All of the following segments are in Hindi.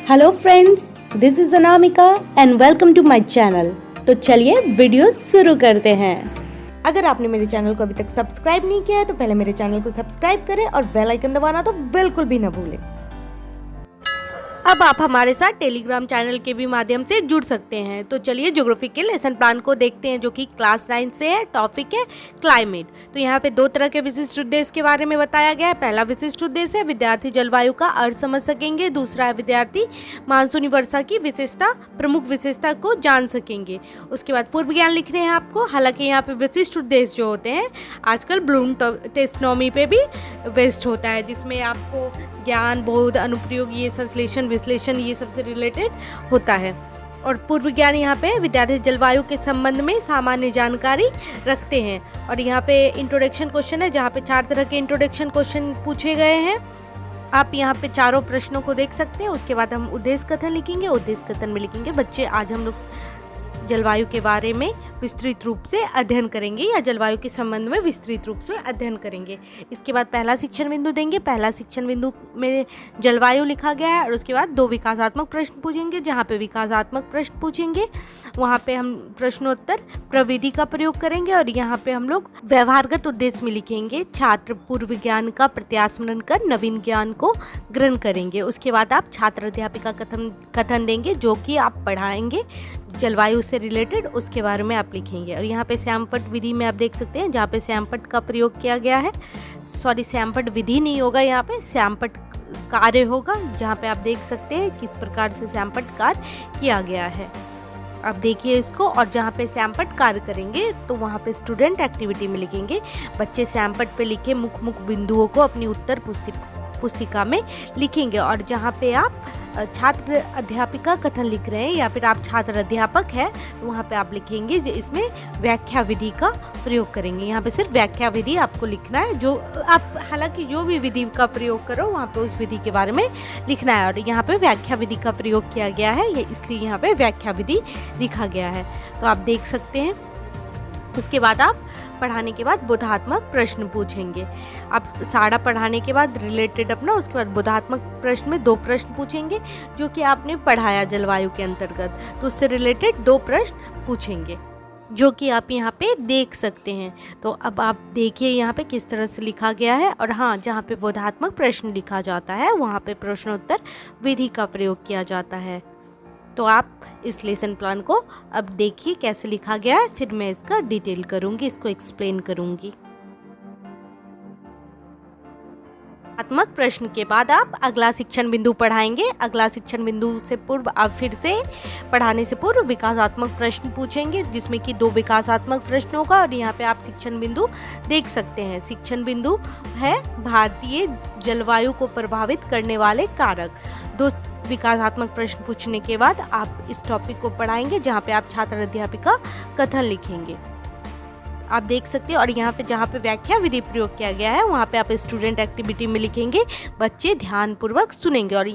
Hello friends, this is Anamika and welcome to my channel. तो चलिए वीडियो शुरू करते हैं। अगर आपने मेरे चैनल को अभी तक सब्सक्राइब नहीं किया है तो पहले मेरे चैनल को सब्सक्राइब करें और बेल आइकन दबाना तो बिल्कुल भी ना भूलें। अब आप हमारे साथ टेलीग्राम चैनल के भी माध्यम से जुड़ सकते हैं। तो चलिए ज्योग्राफी के लेसन प्लान को देखते हैं, जो कि क्लास 9 से है। टॉपिक है क्लाइमेट। तो यहाँ पे दो तरह के विशिष्ट उद्देश्य के बारे में बताया गया है। पहला विशिष्ट उद्देश्य है विद्यार्थी जलवायु का अर्थ समझ सकेंगे। दूसरा है विद्यार्थी मानसूनी वर्षा की विशेषता, प्रमुख विशेषता को जान सकेंगे। उसके बाद पूर्व ज्ञान लिख रहे हैं आपको। हालांकि यहाँ पे विशिष्ट उद्देश्य जो होते हैं आजकल ब्लूम टेक्सोनॉमी पे भी बेस्ड होता है, जिसमें आपको ज्ञान, बोध, अनुप्रयोग, ये संश्लेषण, विश्लेषण, ये सबसे रिलेटेड होता है। और पूर्व ज्ञान यहाँ पे विद्यार्थी जलवायु के संबंध में सामान्य जानकारी रखते हैं। और यहाँ पे इंट्रोडक्शन क्वेश्चन है, जहाँ पे 4 तरह के इंट्रोडक्शन क्वेश्चन पूछे गए हैं। आप यहाँ पे चारों प्रश्नों को देख सकते हैं। उसके बाद हम उद्देश्य कथन लिखेंगे। उद्देश्य कथन में लिखेंगे बच्चे आज हम लोग जलवायु के बारे में विस्तृत रूप से अध्ययन करेंगे, या जलवायु के संबंध में विस्तृत रूप से अध्ययन करेंगे। इसके बाद पहला शिक्षण बिंदु देंगे। पहला शिक्षण बिंदु में जलवायु लिखा गया है। और उसके बाद 2 विकासात्मक प्रश्न पूछेंगे। जहाँ पे विकासात्मक प्रश्न पूछेंगे वहाँ पे हम प्रश्नोत्तर प्रविधि का प्रयोग करेंगे। और यहाँ पे हम लोग व्यवहारगत उद्देश्य में लिखेंगे छात्र पूर्व ज्ञान का प्रत्यास्मरण कर नवीन ज्ञान को ग्रहण करेंगे। उसके बाद आप छात्र अध्यापिका कथन देंगे, जो कि आप पढ़ाएंगे जलवायु से रिलेटेड, उसके बारे में आप लिखेंगे। और यहाँ पे श्यामपट्ट विधि में आप देख सकते हैं, जहाँ पे श्यामपट्ट का प्रयोग किया गया है। श्यामपट्ट विधि नहीं होगा, यहाँ पे श्यामपट्ट कार्य होगा, जहाँ पे आप देख सकते हैं किस प्रकार से श्यामपट्ट कार्य किया गया है। आप देखिए इसको। और जहाँ पे श्यामपट्ट कार्य करेंगे तो वहाँ पे स्टूडेंट एक्टिविटी में लिखेंगे बच्चे श्यामपट्ट पे लिखे मुख्य बिंदुओं को अपनी उत्तर पुस्तिका में लिखेंगे। और जहाँ पे आप छात्र अध्यापिका कथन लिख रहे हैं या फिर आप छात्र अध्यापक है तो वहाँ पे आप लिखेंगे जो इसमें व्याख्या विधि का प्रयोग करेंगे। यहाँ पे सिर्फ व्याख्या विधि आपको लिखना है। जो आप हालांकि जो भी विधि का प्रयोग करो वहाँ पे उस विधि के बारे में लिखना है। और यहाँ पे व्याख्या विधि का प्रयोग किया गया है, ये इसलिए यहाँ पे व्याख्या विधि लिखा गया है। तो आप देख सकते हैं। उसके बाद आप पढ़ाने के बाद बोधात्मक प्रश्न पूछेंगे। आप सारा पढ़ाने के बाद रिलेटेड अपना, उसके बाद बोधात्मक प्रश्न में 2 प्रश्न पूछेंगे जो कि आपने पढ़ाया जलवायु के अंतर्गत, तो उससे रिलेटेड 2 प्रश्न पूछेंगे, जो कि आप यहाँ पे देख सकते हैं। तो अब आप देखिए यहाँ पे किस तरह से लिखा गया है। और हाँ, जहाँ पे बोधात्मक प्रश्न लिखा जाता है वहाँ पे प्रश्नोत्तर विधि का प्रयोग किया जाता है। तो आप इस लेसन प्लान को अब देखिए कैसे लिखा गया है, फिर मैं इसका डिटेल करूंगी, इसको एक्सप्लेन करूंगी। आत्मक प्रश्न के बाद आप अगला शिक्षण बिंदु पढ़ाएंगे। अगला शिक्षण बिंदु से पूर्व आप फिर से पढ़ाने से पूर्व विकासात्मक प्रश्न पूछेंगे, जिसमें कि 2 विकासात्मक प्रश्न होगा। और यहाँ पे आप शिक्षण बिंदु देख सकते हैं। शिक्षण बिंदु है भारतीय जलवायु को प्रभावित करने वाले कारक। 2 विकासात्मक प्रश्न पूछने के बाद आप इस टॉपिक को पढ़ाएंगे, जहाँ पे आप छात्र अध्यापिका कथन लिखेंगे। आप देख सकते हैं। और यहाँ पे जहाँ पे व्याख्या विधि प्रयोग किया गया है वहाँ पे आप स्टूडेंट एक्टिविटी में लिखेंगे बच्चे ध्यानपूर्वक सुनेंगे। और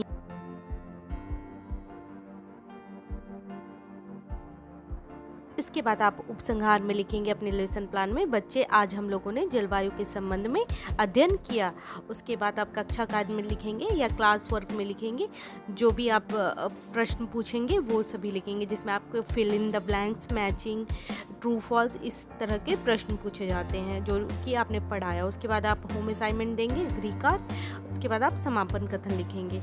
इसके बाद आप उपसंहार में लिखेंगे अपने लेसन प्लान में बच्चे आज हम लोगों ने जलवायु के संबंध में अध्ययन किया। उसके बाद आप कक्षा कार्य में लिखेंगे या क्लास वर्क में लिखेंगे, जो भी आप प्रश्न पूछेंगे वो सभी लिखेंगे, जिसमें आपको fill in the blanks, matching, true false, इस तरह के प्रश्न पूछे जाते हैं जो कि आपने पढ़ाया। उसके बाद आप होम असाइनमेंट देंगे गृह कार्य। उसके बाद आप समापन कथन लिखेंगे।